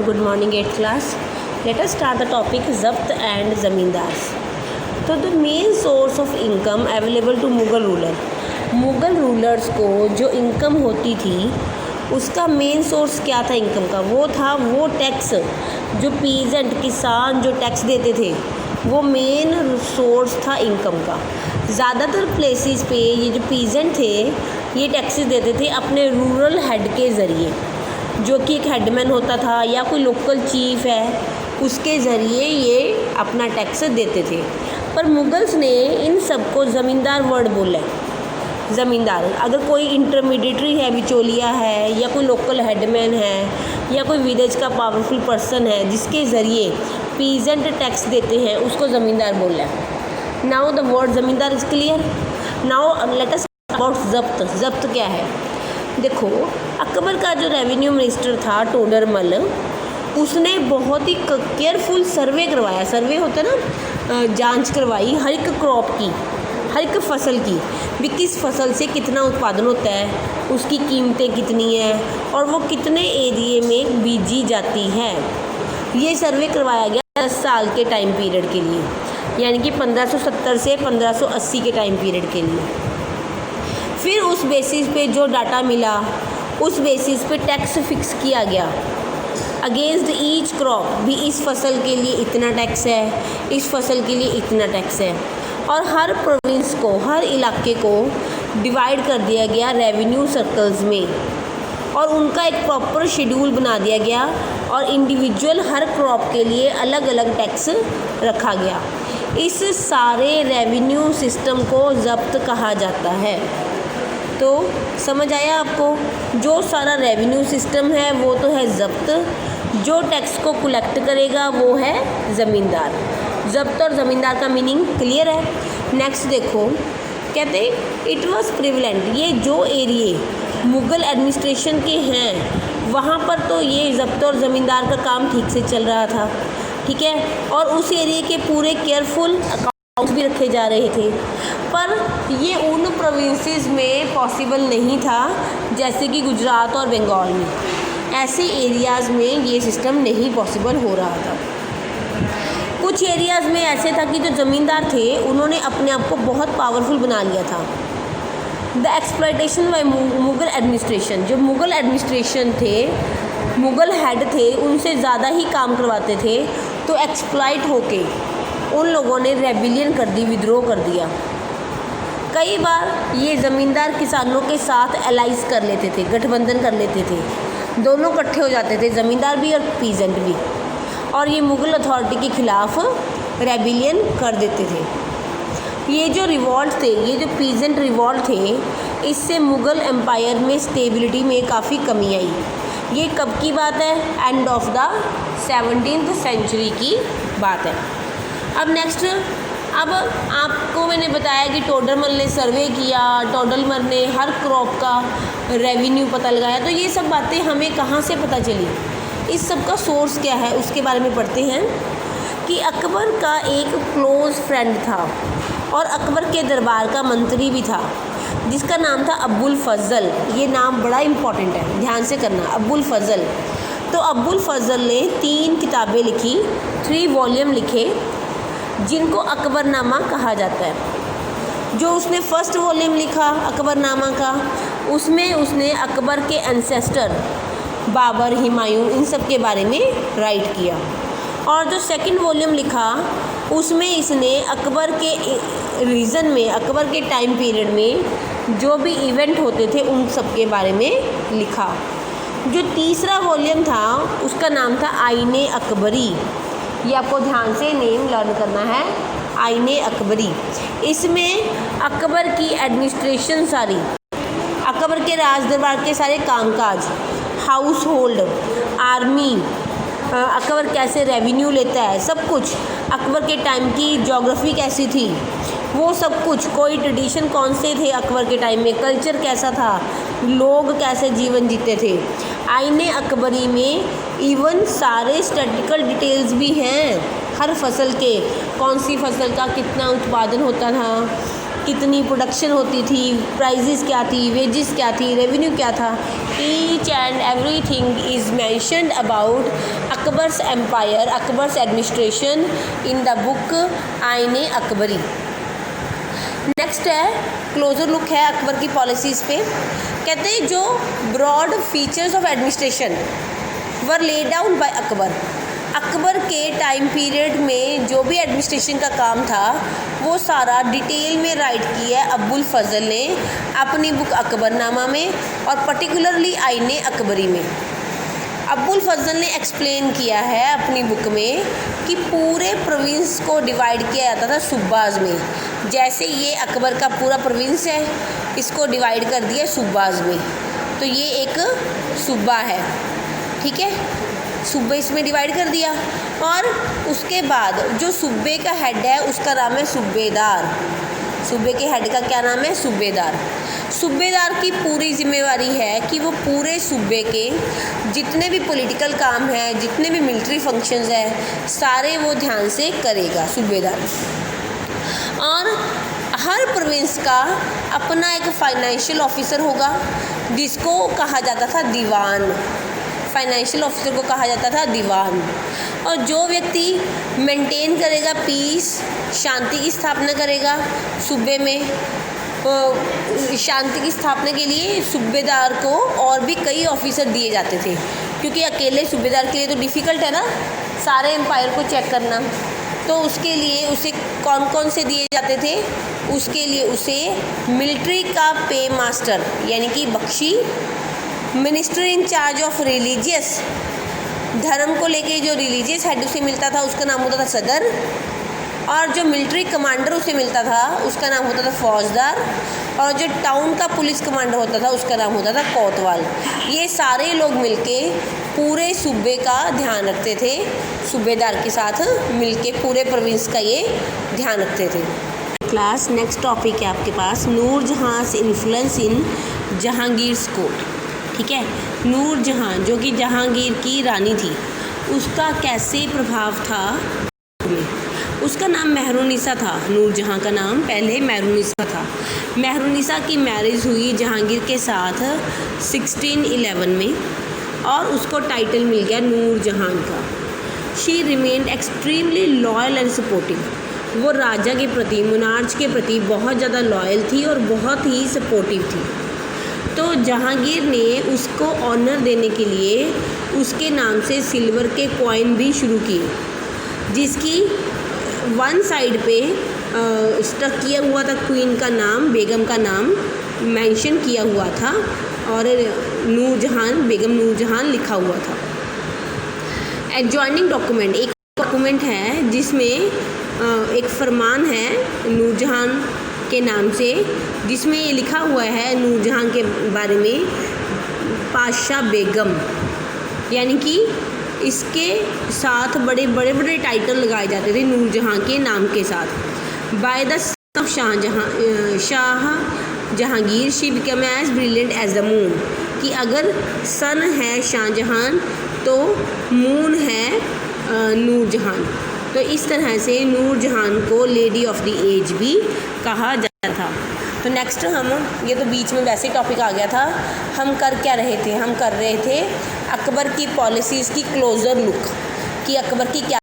Good morning, 8th class. Let us start the topic Zabt and Zamindars. तो the main source of income available to Mughal ruler. Mughal rulers को जो income होती थी उसका main source क्या था income का? वो टैक्स जो पीजेंट किसान जो टैक्स देते थे वो मेन सोर्स था इनकम का। ज़्यादातर प्लेसेस पे ये जो पीजेंट थे ये टैक्सेस देते थे अपने रूरल हेड के ज़रिए, जो कि एक हेडमैन होता था या कोई लोकल चीफ है, उसके ज़रिए ये अपना टैक्स देते थे। पर मुगल्स ने इन सबको ज़मींदार वर्ड बोला है। ज़मींदार अगर कोई इंटरमीडिएटरी है, बिचौलिया है, या कोई लोकल हेडमैन है, या कोई विलेज का पावरफुल पर्सन है जिसके ज़रिए पीजेंट टैक्स देते हैं, उसको ज़मींदार बोला है। Now the word zamindar is clear. Now let us about zabt. ज़ब्त क्या है? देखो, अकबर का जो रेवेन्यू मिनिस्टर था टोडरमल, उसने बहुत ही केयरफुल सर्वे करवाया। सर्वे होता है ना, जांच करवाई हर एक क्रॉप की, हर एक फसल की, भी किस फसल से कितना उत्पादन होता है, उसकी कीमतें कितनी हैं और वो कितने एरिए में बीजी जाती है। ये सर्वे करवाया गया 10 साल के टाइम पीरियड के लिए, यानी कि 1570 से 1580 के टाइम पीरियड के लिए। फिर उस बेसिस पे जो डाटा मिला उस बेसिस पे टैक्स फिक्स किया गया अगेंस्ट ईच क्रॉप, भी इस फसल के लिए इतना टैक्स है, इस फसल के लिए इतना टैक्स है। और हर प्रोविंस को, हर इलाके को डिवाइड कर दिया गया रेवेन्यू सर्कल्स में और उनका एक प्रॉपर शेड्यूल बना दिया गया और इंडिविजुअल हर क्रॉप के लिए अलग अलग टैक्स रखा गया। इस सारे रेवेन्यू सिस्टम को ज़ब्त कहा जाता है। तो समझ आया आपको? जो सारा रेवेन्यू सिस्टम है वो तो है ज़ब्त, जो टैक्स को कलेक्ट करेगा वो है ज़मींदार। ज़ब्त और ज़मींदार का मीनिंग क्लियर है। नेक्स्ट देखो, कहते इट वाज प्रिविलेंट, ये जो एरिए मुग़ल एडमिनिस्ट्रेशन के हैं वहाँ पर तो ये ज़ब्त और ज़मींदार का काम ठीक से चल रहा था, ठीक है, और उस एरिए के पूरे केयरफुल अकाउंट्स भी रखे जा रहे थे। पर ये उन प्रोविंसेस में पॉसिबल नहीं था, जैसे कि गुजरात और बंगाल में। ऐसे एरियाज़ में ये सिस्टम नहीं पॉसिबल हो रहा था। कुछ एरियाज़ में ऐसे था कि जो ज़मींदार थे उन्होंने अपने आप को बहुत पावरफुल बना लिया था। The exploitation bye Mughal administration, जो मुग़ल एडमिनिस्ट्रेशन थे, मुग़ल हेड थे, उनसे ज़्यादा ही काम करवाते थे, तो एक्सप्लॉयट होके उन लोगों ने रेबिलियन कर दी, विद्रोह कर दिया। कई बार ये ज़मींदार किसानों के साथ एलाइज कर लेते थे, गठबंधन कर लेते थे, दोनों इकट्ठे हो जाते थे, ज़मींदार भी और पीजेंट भी, और ये मुग़ल अथॉरिटी के ख़िलाफ़ रेबिलियन कर देते थे। ये जो रिवॉल्ट थे, ये जो पीजेंट रिवॉल्ट थे, इससे मुग़ल एम्पायर में स्टेबिलिटी में काफ़ी कमी आई। ये कब की बात है? End of the 17th century की बात है। अब नेक्स्ट, अब आपको मैंने बताया कि टोडरमल ने सर्वे किया, टोडरमल ने हर क्रॉप का रेवेन्यू पता लगाया। तो ये सब बातें हमें कहाँ से पता चली? इस सब का सोर्स क्या है उसके बारे में पढ़ते हैं कि अकबर का एक क्लोज़ फ्रेंड था और अकबर के दरबार का मंत्री भी था, जिसका नाम था अबुल फ़ज़ल। ये नाम बड़ा इम्पॉर्टेंट है, ध्यान से करना, अबुल फ़ज़ल। तो अबुल फ़ज़ल ने 3 किताबें लिखी, 3 वॉल्यूम लिखे, जिनको अकबरनामा कहा जाता है। जो उसने फर्स्ट वॉल्यूम लिखा अकबरनामा का, उसमें उसने अकबर के एंसेस्टर बाबर, हुमायूं, इन सब के बारे में राइट किया। और जो सेकंड वॉल्यूम लिखा उसमें इसने अकबर के रीजन में, अकबर के टाइम पीरियड में जो भी इवेंट होते थे उन सब के बारे में लिखा। जो तीसरा वॉल्यूम था उसका नाम था आईने अकबरी। ये आपको ध्यान से नेम लर्न करना है, आईने अकबरी। इसमें अकबर की एडमिनिस्ट्रेशन सारी, अकबर के राज दरबार के सारे कामकाज, हाउस होल्ड, आर्मी, अकबर कैसे रेवेन्यू लेता है, सब कुछ, अकबर के टाइम की ज्योग्राफी कैसी थी, वो सब कुछ, कोई ट्रेडिशन कौन से थे अकबर के टाइम में, कल्चर कैसा था, लोग कैसे जीवन जीते थे। आईने अकबरी में इवन सारे स्टैटिस्टिकल डिटेल्स भी हैं, हर फसल के, कौन सी फसल का कितना उत्पादन होता था, कितनी प्रोडक्शन होती थी, प्राइजेस क्या थी, वेजेस क्या थी, रेवेन्यू क्या था, each and everything is mentioned about Akbar's empire, Akbar's administration in the book Aine Akbari. Next है क्लोजर लुक है अकबर की पॉलिसीज़ पे। कहते हैं जो broad features of administration were laid down by Akbar. Akbar के टाइम पीरियड में जो भी एडमिनिस्ट्रेशन का काम था वो सारा डिटेल में राइट किया है अबुल फजल ने अपनी बुक अकबरनामा में और पर्टिकुलरली आईने अकबरी में। अबुल फजल ने एक्सप्लेन किया है अपनी बुक में कि पूरे प्रोविंस को डिवाइड किया जाता था सूबाज में। जैसे ये अकबर का पूरा प्रोविंस है, इसको डिवाइड कर दिया सूबाज में, तो ये एक सूबा है, ठीक है, सूबे इसमें डिवाइड कर दिया। और उसके बाद जो सूबे का हेड है उसका नाम है सूबेदार। सूबे के हेड का क्या नाम है? सूबेदार। सूबेदार की पूरी जिम्मेवारी है कि वो पूरे सूबे के जितने भी पॉलिटिकल काम है, जितने भी मिलिट्री फंक्शंस है, सारे वो ध्यान से करेगा सूबेदार। और हर प्रोविंस का अपना एक फाइनेंशियल ऑफिसर होगा जिसको कहा जाता था दीवान। फाइनेंशियल ऑफिसर को कहा जाता था दीवान। और जो व्यक्ति मेंटेन करेगा पीस, शांति की स्थापना करेगा सूबे में, शांति की स्थापना के लिए सूबेदार को और भी कई ऑफिसर दिए जाते थे, क्योंकि अकेले सूबेदार के लिए तो डिफ़िकल्ट है ना सारे एम्पायर को चेक करना। तो उसके लिए उसे कौन कौन से दिए जाते थे? उसके लिए उसे मिलिट्री का पे मास्टर यानी कि Bakhshi, minister in charge of religious, धर्म को लेके जो रिलीजियस हेड उसे मिलता था उसका नाम होता था सदर, और जो मिलिट्री कमांडर उसे मिलता था उसका नाम होता था फौजदार, और जो टाउन का पुलिस कमांडर होता था उसका नाम होता था कोतवाल। ये सारे लोग मिलके पूरे सूबे का ध्यान रखते थे, सूबेदार के साथ मिलके पूरे प्रोविंस का ये ध्यान रखते थे। क्लास नेक्स्ट टॉपिक है आपके पास नूरजहाँ इन्फ्लुएंस इन जहांगीर्स कोर्ट। ठीक है, नूरजहाँ जो कि जहांगीर की रानी थी, उसका कैसे प्रभाव था? उसका नाम मेहरुनिसा था। नूरजहाँ का नाम पहले मेहरुनिसा था। मेहरुनिसा की मैरिज हुई जहांगीर के साथ 1611 में और उसको टाइटल मिल गया नूरजहाँ का। She remained extremely loyal and supportive. वो राजा के प्रति, मोनार्च के प्रति बहुत ज़्यादा लॉयल थी और बहुत ही सपोर्टिव थी। तो जहांगीर ने उसको ऑनर देने के लिए उसके नाम से सिल्वर के कॉइन भी शुरू किए, जिसकी वन साइड पे स्टक किया हुआ था क्वीन का नाम, बेगम का नाम मेंशन किया हुआ था और नूरजहाँ, बेगम नूरजहाँ लिखा हुआ था। एडजॉइनिंग डॉक्यूमेंट, एक डॉक्यूमेंट है जिसमें एक फरमान है नूरजहाँ के नाम से, जिसमें ये लिखा हुआ है नूरजहाँ के बारे में पाशा बेगम, यानी कि इसके साथ बड़े बड़े टाइटल लगाए जाते थे नूरजहाँ के नाम के साथ। By the son of Shah Jahangir she become as brilliant as the moon, कि अगर सन है शाहजहाँ तो मून है नूरजहाँ। तो इस तरह से नूरजहाँ को लेडी ऑफ द एज भी कहा जाता था। तो नेक्स्ट हम, ये तो बीच में वैसे टॉपिक आ गया था, हम कर क्या रहे थे? हम कर रहे थे अकबर की पॉलिसीज़ की क्लोज़र लुक, कि अकबर की क्या,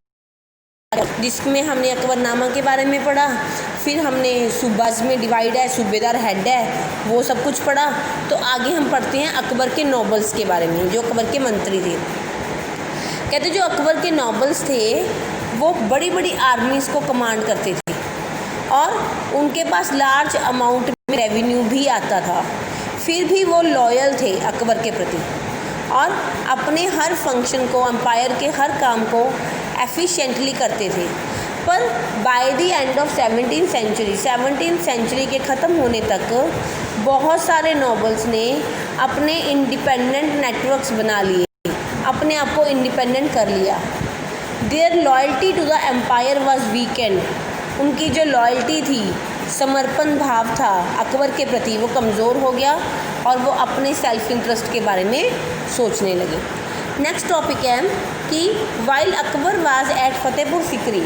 जिसमें हमने अकबरनामा के बारे में पढ़ा, फिर हमने सूबाज में डिवाइड है, सूबेदार हेड है, वो सब कुछ पढ़ा। तो आगे हम पढ़ते हैं अकबर के नॉबल्स के बारे में, जो अकबर के मंत्री थे। कहते जो अकबर के नॉबल्स थे वो बड़ी बड़ी आर्मीज़ को कमांड करते थे और उनके पास लार्ज अमाउंट में रेवेन्यू भी आता था, फिर भी वो लॉयल थे अकबर के प्रति और अपने हर फंक्शन को, एम्पायर के हर काम को एफिशिएंटली करते थे। पर by the end of 17th century के ख़त्म होने तक बहुत सारे नॉबल्स ने अपने इंडिपेंडेंट नेटवर्क्स बना लिए, अपने आप को इंडिपेंडेंट कर लिया। Their loyalty to the empire was weakened, उनकी जो लॉयल्टी थी, समर्पण भाव था अकबर के प्रति, वो कमज़ोर हो गया और वो अपने सेल्फ इंटरेस्ट के बारे में सोचने लगे। नेक्स्ट टॉपिक है कि while Akbar was at Fatehpur Sikri,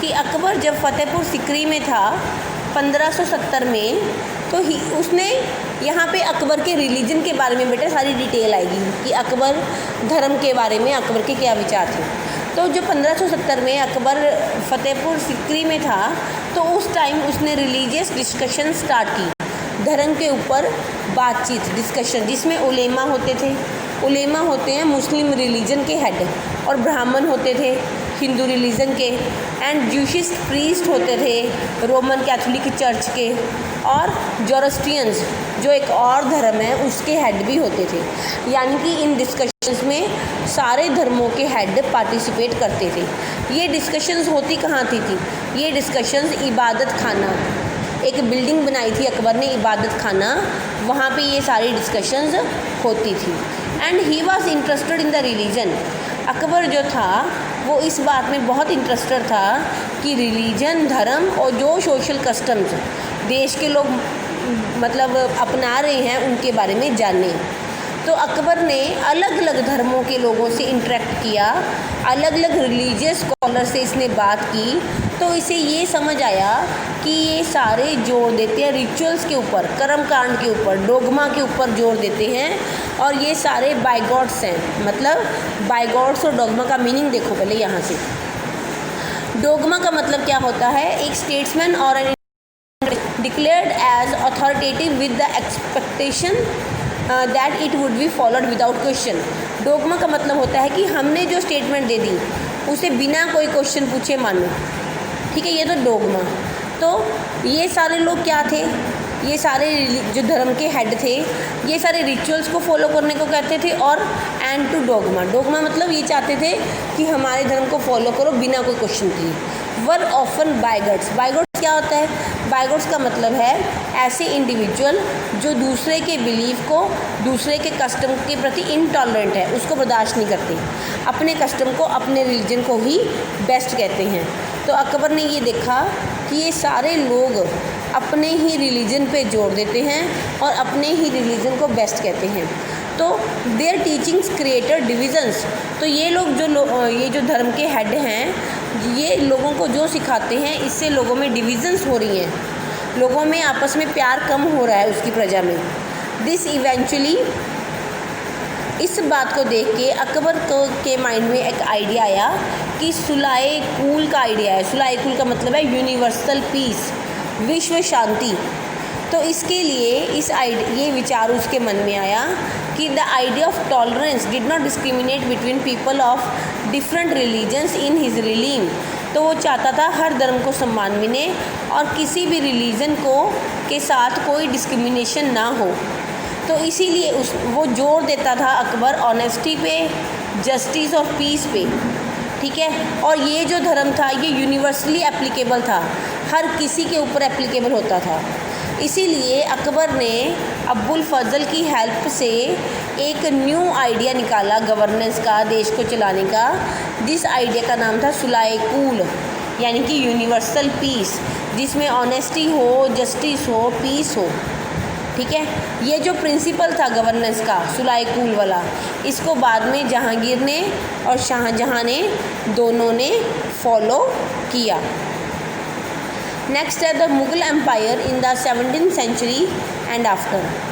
कि अकबर जब फतेहपुर सिकरी में था 1570 में, तो उसने यहाँ पे अकबर के रिलीजन के बारे में बेटा सारी डिटेल आएगी कि अकबर धर्म के बारे में अकबर के क्या विचार थे। तो जो 1570 में अकबर फतेहपुर सिकरी में था तो उस टाइम उसने रिलीजियस डिस्कशन स्टार्ट की, धर्म के ऊपर बातचीत डिस्कशन, जिसमें उलेमा होते थे। उलेमा होते हैं मुस्लिम रिलीजन के हेड, और ब्राह्मण होते थे हिंदू रिलीजन के, एंड ज्यूशिस्ट प्रीस्ट होते थे रोमन कैथोलिक चर्च के, और जोरोस्ट्रियंस जो एक और धर्म है उसके हेड भी होते थे। यानी कि इन डिस्कशंस में सारे धर्मों के हेड पार्टिसिपेट करते थे। ये डिस्कशंस होती कहाँ थी? ये डिस्कशंस इबादत खाना, एक बिल्डिंग बनाई थी अकबर ने इबादत खाना, वहाँ पे ये सारी डिस्कशंस होती थी। And he was interested in the religion. Akbar जो था वो इस बात में बहुत इंटरेस्टेड था कि रिलीजन, धर्म और जो सोशल कस्टम्स देश के लोग मतलब अपना रहे हैं उनके बारे में जाने। तो अकबर ने अलग अलग धर्मों के लोगों से इंटरेक्ट किया, अलग अलग रिलीजियस स्कॉलर से इसने बात की, तो इसे ये समझ आया कि ये सारे जोर देते हैं रिचुअल्स के ऊपर, कर्म कांड के ऊपर, डोगमा के ऊपर जोर देते हैं, और ये सारे बाय गॉड्स हैं। मतलब बाय गॉड्स और डोगमा का मीनिंग देखो पहले यहाँ से। डोगमा का मतलब क्या होता है? एक स्टेट्समैन और an declared as authoritative with the expectation that it would be followed without question. Dogma का मतलब होता है कि हमने जो स्टेटमेंट दे दी उसे बिना कोई क्वेश्चन पूछे मानो। ठीक है, ये तो डोगमा। तो ये सारे लोग क्या थे? ये सारे जो धर्म के हेड थे ये सारे रिचुअल्स को फॉलो करने को कहते थे, और एंड टू डोगमा। डोगमा मतलब ये चाहते थे कि हमारे धर्म को फॉलो करो बिना कोई क्वेश्चन किए। Were often बायगॉड्स। बायगॉड्स क्या होता है? बायगॉड्स का मतलब है ऐसे इंडिविजुअल जो दूसरे के बिलीफ को, दूसरे के कस्टम के प्रति इनटॉलरेंट है, उसको बर्दाश्त नहीं करते, अपने कस्टम को, अपने रिलीजन को ही बेस्ट कहते हैं। तो अकबर ने ये देखा कि ये सारे लोग अपने ही रिलीजन पे जोर देते हैं और अपने ही रिलीजन को बेस्ट कहते हैं, तो देयर टीचिंग्स क्रिएटेड डिविजन्स। तो ये लोग ये जो धर्म के हेड हैं ये लोगों को जो सिखाते हैं इससे लोगों में डिविजन्स हो रही हैं, लोगों में आपस में प्यार कम हो रहा है उसकी प्रजा में। दिस इवेंचुअली, इस बात को देख के अकबर के माइंड में एक आइडिया आया कि सुलाए कूल का आइडिया है। सुलाए कूल का मतलब है यूनिवर्सल पीस, विश्व शांति। तो इसके लिए ये विचार उसके मन में आया कि the idea of tolerance did not discriminate between people of different religions in his realm. तो वो चाहता था हर धर्म को सम्मान मिले और किसी भी रिलीजन के साथ कोई डिस्क्रिमिनेशन ना हो। तो इसीलिए वो जोर देता था अकबर ऑनेस्टी पे, जस्टिस और पीस पे। ठीक है, और ये जो धर्म था ये यूनिवर्सली एप्लीकेबल था, हर किसी के ऊपर एप्लीकेबल होता था। इसीलिए अकबर ने अब्बुल फजल की हेल्प से एक न्यू आइडिया निकाला गवर्नेंस का, देश को चलाने का, जिस आइडिया का नाम था सुलाए कूल, यानी कि यूनिवर्सल पीस, जिसमें ऑनेस्टी हो, जस्टिस हो, पीस हो। ठीक है, ये जो प्रिंसिपल था गवर्नेंस का सुलाए कूल वाला, इसको बाद में जहांगीर ने और शाहजहां ने दोनों ने फॉलो किया। नेक्स्ट है the Mughal empire in the 17th century and after.